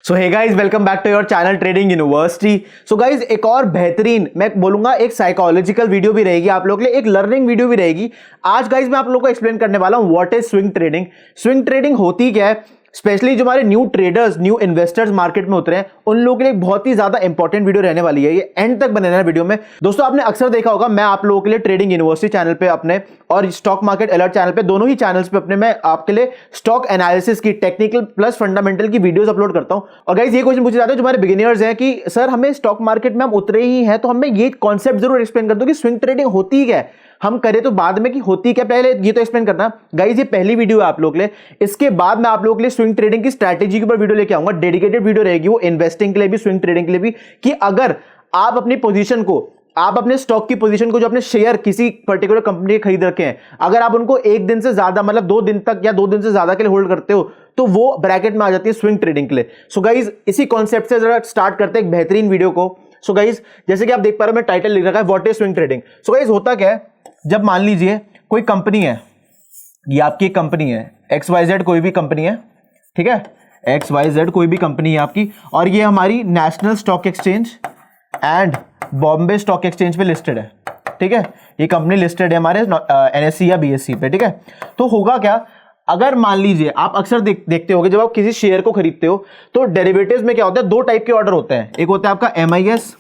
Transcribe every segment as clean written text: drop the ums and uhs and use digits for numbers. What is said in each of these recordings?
So hey guys, welcome back to your channel trading university. So guys, एक और बेहतरीन, मैं बोलूंगा एक साइकोलॉजिकल वीडियो भी रहेगी आप लोगों के लिए, एक लर्निंग वीडियो भी रहेगी। आज गाइस मैं आप लोगों को एक्सप्लेन करने वाला हूं what is swing trading. Swing trading होती क्या है, स्पेशली जो हमारे new traders, new investors market में उतरे हैं, उन लोगों के लिए बहुत ही ज्यादा इंपॉर्टेंट वीडियो रहने वाली है। ये एंड तक बने रहना वीडियो में। दोस्तों, आपने अक्सर देखा होगा, मैं आप लोगों के लिए ट्रेडिंग यूनिवर्सिटी चैनल पे अपने और स्टॉक मार्केट अलर्ट चैनल पे, दोनों ही चैनल्स पे अपने, मैं आपके लिए स्टॉक एनालिसिस की, टेक्निकल प्लस फंडामेंटल की वीडियोस अपलोड करता हूं। और गाइस, ये क्वेश्चन पूछे जाते हैं जो हमारे बिगिनर्स हैं कि सर हमें स्टॉक मार्केट में हम उतरे ही हैं, तो हमें ये कॉन्सेप्ट जरूर एक्सप्लेन कर दो कि स्विंग ट्रेडिंग होती क्या है। हम करें तो बाद में कि होती क्या, पहले ये तो एक्सप्लेन करना। गाइस, ये पहली वीडियो है आप लोगों के लिए। इसके बाद मैं आप लोगों के लिए स्विंग ट्रेडिंग की स्ट्रैटेजी के ऊपर वीडियो लेके आऊंगा। डेडिकेटेड वीडियो रहेगी वो, इन्वेस्टिंग के लिए भी, स्विंग ट्रेडिंग के लिए भी, कि अगर आप अपनी पोजीशन को, आप अपने स्टॉक की पोजीशन को, जो अपने शेयर किसी पर्टिकुलर कंपनी के खरीद रखे हैं, अगर आप उनको एक दिन से ज्यादा, मतलब 2 दिन तक या 2 दिन से ज्यादा के लिए होल्ड करते हो, तो वो ब्रैकेट में आ जाती है स्विंग ट्रेडिंग के लिए। सो गाइस, इसी कॉन्सेप्ट से जरा स्टार्ट करते हैं एक बेहतरीन वीडियो को। सो गाइस, जैसे कि आप देख पा रहे हो, मैं टाइटल लिख रखा है what is swing trading. So guys, होता क्या है, जब मान लीजिए कोई कंपनी है, ये आपकी कंपनी है XYZ, कोई भी कंपनी है, ठीक है, XYZ कोई भी कंपनी है आपकी, और ये हमारी national stock exchange and Bombay stock exchange पे लिस्टेड है, ठीक है। ये कंपनी लिस्टेड है हमारे NSE या BSE पे, ठीक है। तो होगा क्या, अगर मान लीजिए आप अक्सर देखते होंगे, जब आप किसी शेयर को खरीदते हो तो डेरिवेटिव्स में क्या होता है, 2 टाइप के ऑर्डर होते हैं। एक होता है आपका MIS,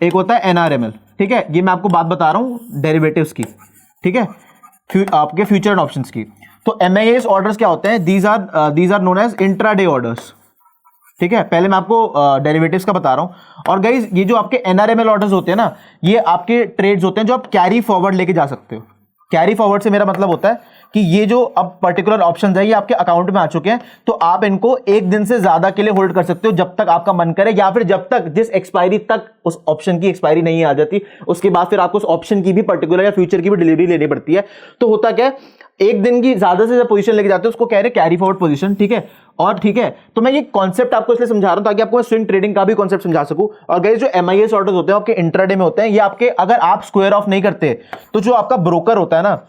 एक होता है NRML, ठीक है। ये मैं आपको बात बता रहा हूं डेरिवेटिव्स की, ठीक है, आपके फ्यूचर एंड ऑप्शंस की। तो MIS ऑर्डर्स क्या होते हैं, these are known as intraday orders, ठीक है। पहले मैं आपको डेरिवेटिव्स का बता रहा हूं। और गाइस, ये जो आपके NRML ऑर्डर्स होते हैं ना, ये आपके ट्रेड्स होते हैं जो आप कैरी फॉरवर्ड लेके जा सकते हो। कैरी फॉरवर्ड से मेरा मतलब होता है कि ये जो अब पर्टिकुलर ऑप्शंस है, ये आपके अकाउंट में आ चुके हैं, तो आप इनको एक दिन से ज्यादा के लिए होल्ड कर सकते हो, जब तक आपका मन करे, या फिर जब तक जिस एक्सपायरी तक उस ऑप्शन की एक्सपायरी नहीं आ जाती, उसके बाद फिर आपको उस ऑप्शन की भी पर्टिकुलर या फ्यूचर की भी डिलीवरी लेनी पड़ती है। तो होता क्या है, एक दिन की ज्यादा से ज्यादा पोजीशन लेके जाते हो, उसको कह रहे हैं कैरी फॉरवर्ड पोजीशन, ठीक है। और ठीक है, तो मैं ये कॉन्सेप्ट आपको इसलिए समझा रहा हूं ताकि आपको स्विंग ट्रेडिंग का भी कॉन्सेप्ट समझा सकूं। और गाइस, जो MIS ऑर्डर्स होते हैं आपके इंट्राडे में होते हैं, ये आपके, अगर आप स्क्वायर ऑफ नहीं करते, तो जो आपका ब्रोकर होता है ना,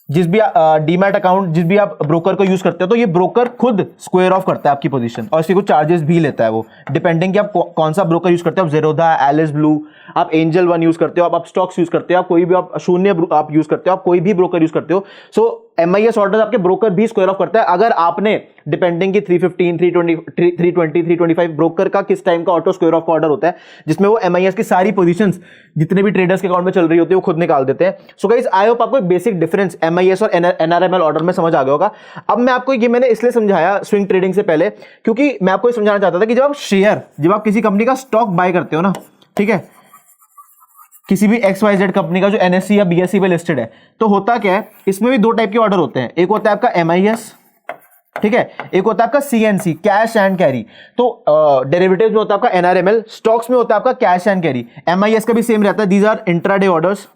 जिस भी डीमैट अकाउंट, जिस भी आप ब्रोकर को यूज करते हो, तो ये ब्रोकर खुद स्क्वायर ऑफ करता है आपकी पोजीशन, और इसके कुछ चार्जेस भी लेता है वो, डिपेंडिंग कि आप कौन सा ब्रोकर यूज करते हो। आप जेरोधा, एलिस ब्लू, आप एंजल वन यूज करते हो, आप स्टॉक्स यूज करते हो, आप कोई भी, आप शून्य आप यूज करते हो, आप कोई भी ब्रोकर यूज करते हो। सो MIS ऑर्डर आपके ब्रोकर भी स्क्वायर ऑफ करता है। अगर आपने डिपेंडिंग की 315, 320, 325 ब्रोकर का किस टाइम का ऑटो स्क्वायर ऑफ का ऑर्डर होता है, जिसमें वो MIS की सारी पोजीशंस जितने भी ट्रेडर्स के अकाउंट में चल रही होती है वो खुद निकाल देते हैं। सो गाइस, आई होप आपको एक बेसिक डिफरेंस MIS और NRML ऑर्डर में समझ आ गया होगा। अब मैं आपको ये, मैंने इसलिए समझाया स्विंग ट्रेडिंग से पहले, क्योंकि मैं आपको ये समझाना चाहता था कि जब आप किसी कंपनी का स्टॉक बाय करते हो ना, ठीक है, किसी भी XYZ कंपनी का जो NSE या BSE पे लिस्टेड है, तो होता क्या है, इसमें भी 2 टाइप के ऑर्डर होते हैं। एक होता है आपका MIS, ठीक है, एक होता है आपका CNC, कैश एंड कैरी। तो डेरिवेटिव्स में होता है आपका NRML, स्टॉक्स में होता है आपका कैश एंड कैरी। MIS का भी सेम रहता है, दीज आर इंट्राडे ऑर्डर्स,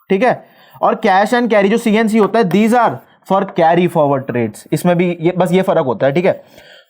ठीक है। और कैश एंड कैरी जो CNC होता है, these are for carry forward trades. इसमें भी ये, बस ये फर्क होता है, ठीक है।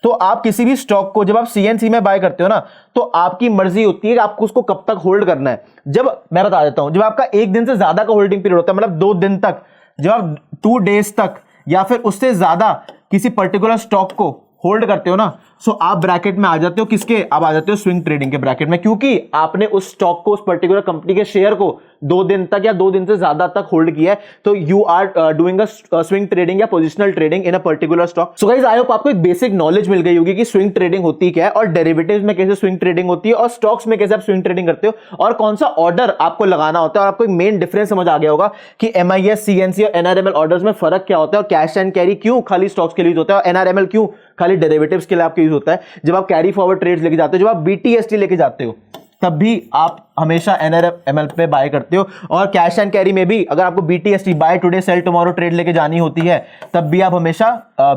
तो आप किसी भी स्टॉक को जब आप CNC में बाय करते हो ना, तो आपकी मर्जी होती है कि आपको उसको कब तक होल्ड करना है। जब, मैं बता देता हूं, जब आपका एक दिन से ज्यादा का होल्डिंग पीरियड होता है, मतलब 2 दिन तक, जब आप 2 डेज तक या फिर उससे ज्यादा किसी पर्टिकुलर स्टॉक को होल्ड करते हो ना, सो आप ब्रैकेट में आ जाते हो, किसके, आप आ जाते हो स्विंग ट्रेडिंग के ब्रैकेट में, क्योंकि आपने उस स्टॉक को, उस पर्टिकुलर कंपनी के शेयर को 2 दिन तक या 2 दिन से ज्यादा तक होल्ड किया है। तो you are doing a swing trading या positional trading in a particular stock. So guys, I hope आपको एक बेसिक नॉलेज मिल गई होगी कि स्विंग ट्रेडिंग होती क्या है, और डेरिवेटिव्स में कैसे स्विंग ट्रेडिंग होती है, और स्टॉक्स में कैसे आप स्विंग ट्रेडिंग करते हो, और कौन सा ऑर्डर आपको लगाना होता है। और आपको एक मेन डिफरेंस समझ आ गया होगा कि MIS, CNC और NRML ऑर्डर्स में फर्क क्या होता है, और कैश एंड कैरी क्यों खाली स्टॉक्स के लिए होता है, और NRML क्यों खाली डेरिवेटिव्स के लिए आपके यूज होता है। जब आप कैरी फॉरवर्ड ट्रेड्स लेके जाते हो, जब आप BTST लेके जाते हो, तब भी आप हमेशा NRML पे बाय करते हो। और कैश एंड कैरी में भी अगर आपको BTST, buy today sell tomorrow trade लेके जानी होती है, तब भी आप हमेशा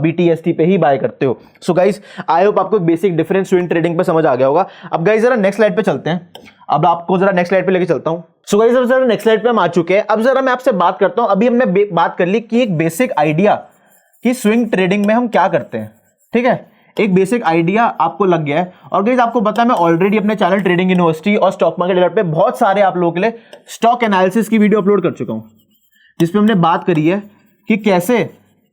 BTST पे ही बाय करते हो। सो गाइस, आई होप आपको बेसिक डिफरेंस स्विंग ट्रेडिंग पे समझ आ गया होगा। अब गाइस, जरा नेक्स्ट स्लाइड पे चलते हैं। अब आपको जरा नेक्स्ट स्लाइड पे लेके चलता हूं। सो गाइस, अब जरा नेक्स्ट स्लाइड पे हम आ चुके हैं। अब जरा मैं आपसे बात करता हूं, अभी हमने बात कर ली कि एक बेसिक आइडिया कि स्विंग ट्रेडिंग में हम क्या करते हैं, ठीक है, एक बेसिक आइडिया आपको लग गया है। और गाइस, आपको पता है, मैं ऑलरेडी अपने चैनल ट्रेडिंग यूनिवर्सिटी और स्टॉक मार्केट अलर्ट पे बहुत सारे आप लोगों के लिए स्टॉक एनालिसिस की वीडियो अपलोड कर चुका हूं, जिसपे हमने बात करी है कि कैसे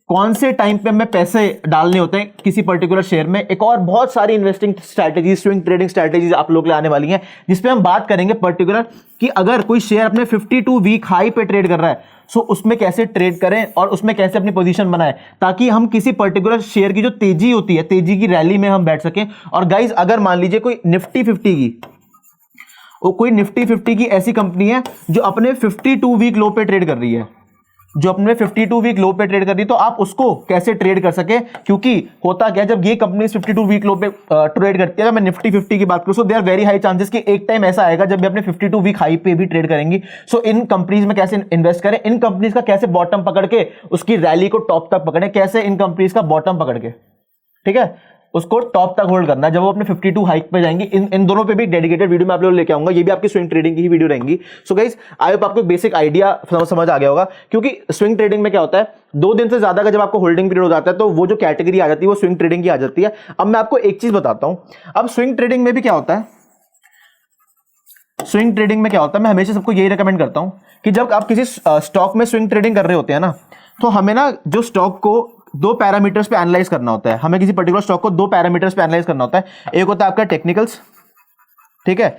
कौन से टाइम पे हमें पैसे डालने होते हैं किसी पर्टिकुलर शेयर में। एक और बहुत सारी investing strategy, swing trading strategies आप लोग के लिए आने वाली हैं, जिसपे हम बात करेंगे पर्टिकुलर कि अगर कोई शेयर अपने 52 वीक हाई पे ट्रेड कर रहा है, सो उसमें कैसे ट्रेड करें और उसमें कैसे अपनी पोजीशन बनाएं, ताकि हम किसी पर्टिकुलर शेयर की जो तेजी होती है, तेजी की रैली में हम बैठ सकें। और गाइज अगर मान लीजिए कोई निफ्टी 50 की, कोई निफ्टी 50 की ऐसी कंपनी है जो अपने 52 वीक लो पे ट्रेड कर रही है, जो अपने 52 वीक लो पे ट्रेड कर रही है, तो आप उसको कैसे ट्रेड कर सके। क्योंकि होता क्या है, जब ये कंपनी 52 वीक लो पे ट्रेड करती है, अगर मैं निफ्टी 50 की बात करूं, so there very high chances कि एक टाइम ऐसा आएगा जब भी अपने 52 वीक हाई पे भी ट्रेड करेंगी। सो इन कंपनीज में कैसे इन्वेस्ट करें, इन कंपनीज का कैसे बॉटम पकड़ के उसकी रैली को टॉप तक पकड़े, कैसे इन कंपनीज का बॉटम पकड़ के, ठीक है, उसको टॉप तक होल्ड करना है जब वो अपने 52 हाइक पे जाएंगे। इन दोनों पे भी डेडिकेटेड वीडियो मैं आप लोगों को लेके आऊंगा, ये भी आपकी स्विंग ट्रेडिंग की ही वीडियो रहेंगी। सो गाइस आई होप आपको एक बेसिक आइडिया समझ आ गया होगा, क्योंकि स्विंग ट्रेडिंग में क्या होता है, 2 दिन से ज्यादा का जब आपको होल्डिंग पीरियड हो जाता है तो वो जो कैटेगरी आ जाती है वो स्विंग ट्रेडिंग की आ जाती है। अब मैं आपको एक चीज बताता हूं, अब स्विंग ट्रेडिंग में भी क्या होता है, स्विंग ट्रेडिंग में क्या होता है, मैं हमेशा सबको यही रिकमेंड करता हूं कि जब आप किसी स्टॉक में स्विंग ट्रेडिंग कर रहे होते हैं ना, तो हमें ना जो स्टॉक को 2 पैरामीटर्स पे एनालाइज करना होता है। हमें किसी पर्टिकुलर स्टॉक को 2 पैरामीटर्स पे एनालाइज करना होता है। एक होता है आपका टेक्निकल्स, ठीक है,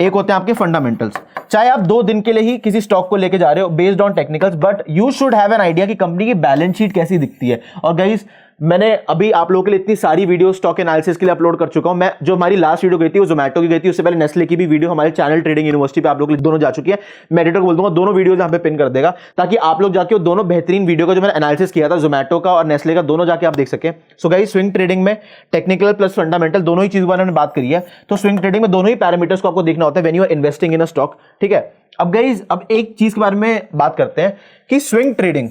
एक होते हैं आपके फंडामेंटल्स। चाहे आप 2 दिन के लिए ही किसी स्टॉक को लेके जा रहे हो based on technicals, but you should have an idea कि कंपनी की बैलेंस शीट कैसी दिखती है। और गाइस मैंने अभी आप लोगों के लिए इतनी सारी वीडियो स्टॉक एनालिसिस के लिए अपलोड कर चुका हूं। मैं जो हमारी लास्ट वीडियो गई थी वो जोमेटो की गई थी, उससे पहले नेस्ले की भी वीडियो हमारे चैनल ट्रेडिंग यूनिवर्सिटी पे आप लोग दोनों जा चुकी है। मैं एडिटर को बोल दूंगा दोनों वीडियो यहां पे पिन कर देगा, ताकि आप लोग जाके वो दोनों बेहतरीन वीडियो का जो मैंने एनालिसिस किया था जोमेटो का और नेस्ले का, दोनों जाके आप देख सकें। सो गाइस स्विंग ट्रेडिंग में टेक्निकल प्लस फंडामेंटल दोनों ही चीजों के बारे में बात करी है। तो स्विंग ट्रेडिंग में दोनों ही पैरामीटर्स को आपको देखना होता है when you are investing in a stock, ठीक है। अब गाइस अब एक चीज के बारे में बात करते हैं कि स्विंग ट्रेडिंग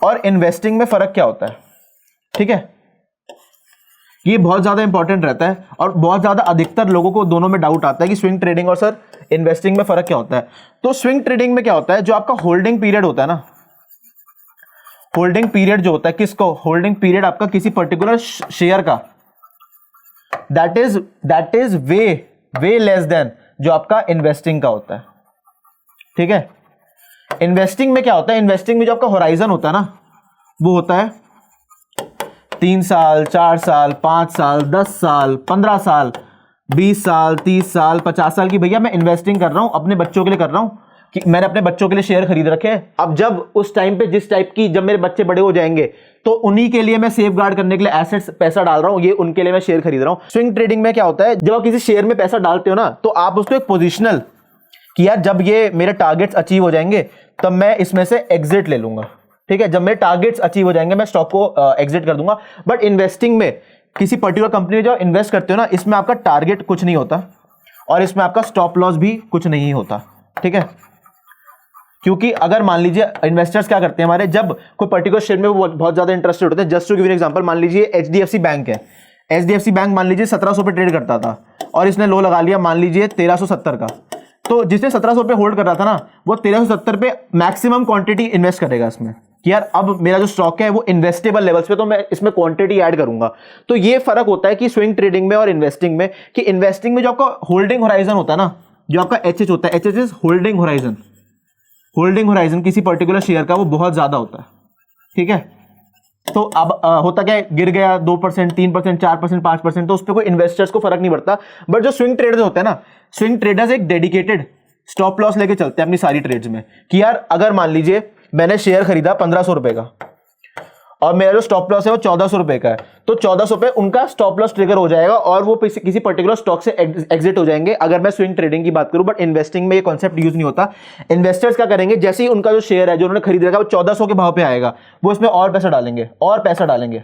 और इन्वेस्टिंग में फर्क क्या होता है, ठीक है। ये बहुत ज्यादा इंपॉर्टेंट रहता है और बहुत ज्यादा अधिकतर लोगों को दोनों में डाउट आता है कि स्विंग ट्रेडिंग और सर इन्वेस्टिंग में फर्क क्या होता है। तो स्विंग ट्रेडिंग में क्या होता है, जो आपका होल्डिंग पीरियड होता है ना, होल्डिंग पीरियड जो होता है, किसको, होल्डिंग पीरियड आपका किसी पर्टिकुलर शेयर का, that is way less than जो आपका इन्वेस्टिंग का होता है, ठीक है। इन्वेस्टिंग में क्या होता है, इन्वेस्टिंग में जो आपका होराइजन होता है ना, वो होता है 3 साल, 4 साल, 5 साल, 10 साल, 15 साल, 20 साल, 30 साल, 50 साल की। भैया मैं इन्वेस्टिंग कर रहा हूं, अपने बच्चों के लिए कर रहा हूं, कि मैंने अपने बच्चों के लिए शेयर खरीद रखे हैं। अब जब उस टाइम पे जिस टाइप की, जब मेरे बच्चे बड़े हो जाएंगे तो उन्हीं के लिए मैं सेफ गार्ड करने के लिए एसेट्स पैसा डाल रहा हूं, ये उनके लिए मैं शेयर खरीद रहा हूं। स्विंग ट्रेडिंग में क्या होता है, जब आप किसी शेयर में पैसा डालते हो ना, तो आप उसको एक पोजिशनल कि यार जब ये मेरे टारगेट्स अचीव हो जाएंगे तब मैं इसमें से एग्जिट ले लूंगा, ठीक है। जब मेरे टारगेट्स अचीव हो जाएंगे मैं स्टॉक को एग्जिट कर दूंगा। बट इन्वेस्टिंग में किसी पर्टिकुलर कंपनी में जब इन्वेस्ट करते हो ना, इसमें आपका टारगेट कुछ नहीं होता और इसमें आपका स्टॉप लॉस भी कुछ नहीं होता, ठीक है। क्योंकि अगर मान लीजिए इन्वेस्टर्स क्या करते हैं हमारे, जब कोई पर्टिकुलर शेयर में वो बहुत ज्यादा इंटरेस्टेड होते हैं, just to give an example, मान लीजिए HDFC बैंक है, HDFC बैंक मान लीजिए 1700 पे ट्रेड करता था और इसने लो लगा लिया मान लीजिए 1370 का। तो जिसने 1700 पे होल्ड कर रहा था ना, वो 1370 पे मैक्सिमम क्वांटिटी इन्वेस्ट करेगा इसमें, कि यार अब मेरा जो स्टॉक है वो इन्वेस्टेबल लेवल्स पे, तो मैं इसमें क्वांटिटी ऐड करूंगा। तो ये फर्क होता है कि स्विंग ट्रेडिंग में और इन्वेस्टिंग में, कि इन्वेस्टिंग में जो आपका होल्डिंग होराइजन होता है ना, जो आपका HH होता है, HH is holding horizon, holding horizon किसी पर्टिकुलर शेयर का वो बहुत ज्यादा होता है, ठीक है। तो अब होता क्या है, गिर गया 2%, 3%, 4%, 5%, तो उस पर कोई इन्वेस्टर्स को फर्क नहीं पड़ता। बट जो स्विंग ट्रेडर्स होते हैं ना, स्विंग ट्रेडर्स एक डेडिकेटेड स्टॉप लॉस लेके चलते हैं अपनी सारी ट्रेड्स में, कि यार अगर मान लीजिए मैंने शेयर खरीदा 1500 रुपए का और मेरा जो स्टॉप लॉस है वो 1400 रुपए का है, तो 1400 पे उनका स्टॉप लॉस ट्रिगर हो जाएगा और वो किसी पर्टिकुलर स्टॉक से एग्जिट हो जाएंगे, अगर मैं स्विंग ट्रेडिंग की बात करूं। बट इन्वेस्टिंग में ये कॉन्सेप्ट यूज नहीं होता। इन्वेस्टर्स क्या करेंगे, जैसे ही उनका जो शेयर है जो उन्होंने खरीद रखा वो 1400 के भाव पे आएगा, वो इसमें और पैसा डालेंगे,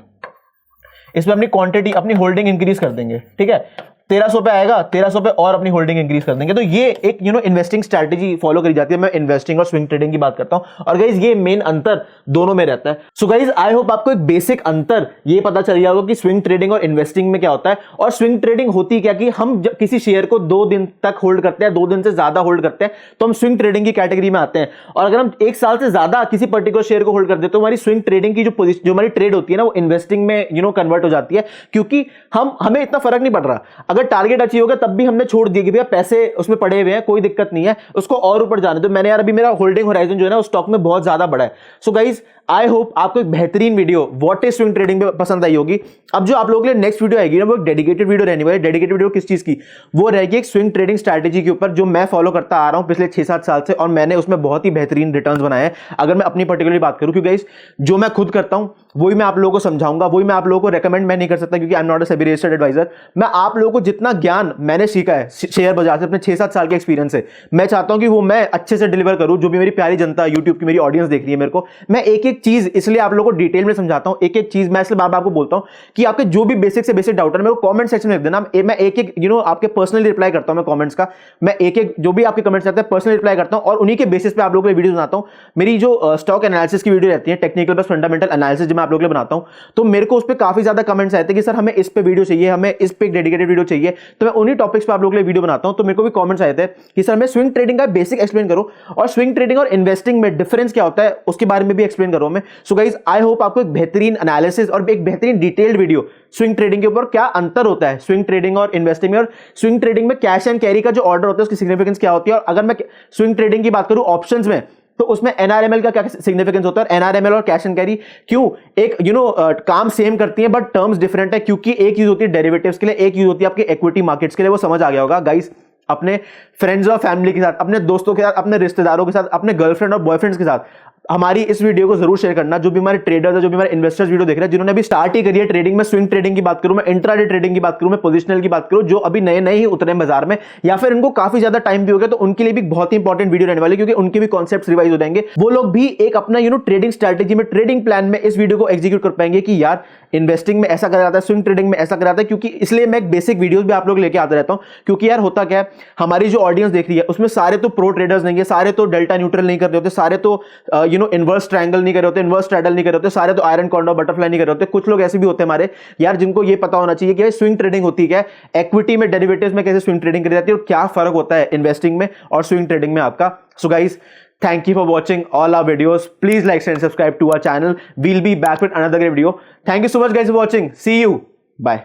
इसमें अपनी क्वांटिटी, अपनी होल्डिंग इंक्रीज कर देंगे, ठीक है। 1300 पे आएगा, 1300 पे और अपनी होल्डिंग इंक्रीज कर देंगे। तो ये एक इन्वेस्टिंग स्ट्रैटेजी फॉलो करी जाती है। मैं इन्वेस्टिंग और स्विंग ट्रेडिंग की बात करता हूं और गाइस ये मेन अंतर दोनों में रहता है। सो गाइस आई होप आपको एक बेसिक अंतर ये पता चल गया होगा कि स्विंग ट्रेडिंग और इन्वेस्टिंग में क्या होता है। और स्विंग ट्रेडिंग होती क्या कि हम जब किसी शेयर को 2 दिन तक होल्ड करते हैं, 2 दिन से ज्यादा होल्ड करते हैं, तो हम स्विंग ट्रेडिंग की कैटेगरी में आते हैं। और अगर हम 1 साल से ज्यादा किसी पर्टिकुलर शेयर को होल्ड करते हैं तो हमारी स्विंग ट्रेडिंग की जो हमारी ट्रेड होती है ना, वो इन्वेस्टिंग में कन्वर्ट हो जाती है, क्योंकि हमें इतना फर्क नहीं पड़ रहा। अगर टारगेट अचीव हो गया तब भी हमने छोड़ दिया कि भैया पैसे उसमें पड़े हुए हैं, कोई दिक्कत नहीं है, उसको और ऊपर जाने दो। मैंने यार अभी मेरा होल्डिंग होराइजन जो है ना उस स्टॉक में बहुत ज्यादा बढ़ा है। सो गाइज आई होप आपको एक बेहतरीन video what is swing trading में पसंद आई होगी। अब जो आप लोगों के लिए नेक्स्ट वीडियो आएगी ना वो एक डेडिकेटेड वीडियो रहने वाली है। डेडिकेटेड वीडियो किस चीज की? वो रहेगी एक स्विंग ट्रेडिंग स्ट्रैटेजी के ऊपर जो मैं फॉलो करता आ रहा हूं पिछले 6-7 साल से, और मैंने उसमें बहुत ही बेहतरीन रिटर्न्स बनाए हैं। अगर मैं अपनी पर्टिकुलरली बात करूं, क्योंकि गाइस जो मैं खुद करता हूं वही मैं आप लोगों को समझाऊंगा, वही मैं आप लोगों को रेकमेंड मैं नहीं कर सकता क्योंकि I am not a SEBI registered advisor. मैं आप लोगों को जितना ज्ञान मैंने सीखा है शेयर बाजार से अपने 6-7 साल के एक्सपीरियंस से, मैं चाहता हूं कि वो मैं अच्छे से डिलीवर करूं। जो भी मेरी प्यारी जनता यूट्यूब की मेरी ऑडियंस देख रही है मेरे को, मैं एक एक चीज इसलिए आप लोगों को डिटेल में समझाता हूं। एक एक चीज मैं इसलिए बार बार आपको बोलता हूं कि आपके जो भी बेसिक से बेसिक डाउट है मेरे को कमेंट सेक्शन में लिख देना। मैं एक एक आपके पर्सनली रिप्लाई करता हूं। मैं कमेंट्स का मैं एक एक जो भी आपके कमेंट्स आते हैं पर्सनली रिप्लाई करता हूं और उन्हीं के बेसिस पे आप लोगों के लिए वीडियो बनाता हूं। मेरी जो स्टॉक एनालिसिस की वीडियो रहती है, टेक्निकल प्लस फंडामेंटल एनालिसिस जो मैं आप लोगों के लिए बनाता हूं, तो मेरे को उस पर काफी ज्यादा कमेंट्स आते हैं कि सर हमें इस पे वीडियो चाहिए, हमें इस पे डेडिकेटेड वीडियो चाहिए। तो मैं उन्हीं टॉपिक्स पे आप लोगों के लिए वीडियो बनाता हूं। तो मेरे को भी कमेंट्स आए थे कि सर हमें स्विंग ट्रेडिंग का बेसिक एक्सप्लेन करो और स्विंग ट्रेडिंग और इन्वेस्टिंग में डिफरेंस क्या होता है उसके बारे में भी एक्सप्लेन करो मैं। सो गाइस आई होप आपको एक बेहतरीन एनालिसिस और एक बेहतरीन डिटेल्ड वीडियो स्विंग ट्रेडिंग के ऊपर क्या अंतर होता है स्विंग ट्रेडिंग और इन्वेस्टिंग में, और स्विंग ट्रेडिंग में कैश एंड कैरी का जो ऑर्डर होता है उसकी सिग्निफिकेंस क्या होती है। और अगर मैं स्विंग ट्रेडिंग की बात करूं ऑप्शंस में, तो उसमें एनआरएमएल का क्या सिग्निफिकेंस होता है, एनआरएमएल और कैश एंड कैरी क्यों एक काम सेम करती है बट टर्म्स डिफरेंट है, क्योंकि एक यूज होती है डेरिवेटिव्स के लिए, एक यूज होती है आपके इक्विटी मार्केट्स के लिए। वो समझ आ गया होगा गाइस। अपने फ्रेंड्स और फैमिली के साथ, अपने दोस्तों के साथ, अपने रिश्तेदारों के साथ, अपने गर्लफ्रेंड और बॉयफ्रेंड्स के साथ हमारी इस वीडियो को जरूर शेयर करना। जो भी हमारे ट्रेडर्स है, जो भी हमारे इन्वेस्टर्स वीडियो देख रहे हैं, जिन्होंने अभी स्टार्ट ही करी है ट्रेडिंग में, स्विंग ट्रेडिंग की बात करूं मैं, इंट्राडे ट्रेडिंग की बात करूं मैं, पोजिशनल की बात करूं, जो अभी नए नए ही उतरे बाजार में या फिर इनको काफी ज्यादा टाइम भी हो गया, तो उनके लिए भी बहुत ही इंपॉर्टेंट वीडियो रहने वाली, क्योंकि उनके भी कॉन्सेप्ट्स रिवाइज हो जाएंगे। वो लोग भी एक अपना ट्रेडिंग स्ट्रैटेजी में, ट्रेडिंग प्लान में इस वीडियो को एग्जीक्यूट कर पाएंगे कि यार इन्वेस्टिंग में ऐसा करा जाता है, स्विंग ट्रेडिंग में ऐसा करा जाता है। क्योंकि इसलिए मैं एक बेसिक वीडियोस भी आप लोग लेके आता रहता हूं, क्योंकि यार होता क्या है, हमारी जो ऑडियंस देख रही है उसमें सारे तो प्रो ट्रेडर्स नहीं है, सारे तो डेल्टा न्यूट्रल नहीं कर रहे होते, सारे तो इनवर्स ट्रायंगल नहीं कर रहे होते, इनवर्स स्ट्रैडल नहीं कर रहे होते, सारे तो आयरन कॉर्डर बटरफ्लाई नहीं कर रहे होते। कुछ लोग ऐसे भी होते हैं हमारे यार जिनको ये पता होना चाहिए कि स्विंग ट्रेडिंग होती है क्या, इक्विटी में, डेरिवेटिव्स में कैसे स्विंग ट्रेडिंग करी जाती है और क्या फर्क होता है इन्वेस्टिंग में और स्विंग ट्रेडिंग में आपका। So guys, thank you for watching all our videos. Please like, share and subscribe to our channel. We'll be back with another great video. Thank you so much guys for watching. See you. Bye.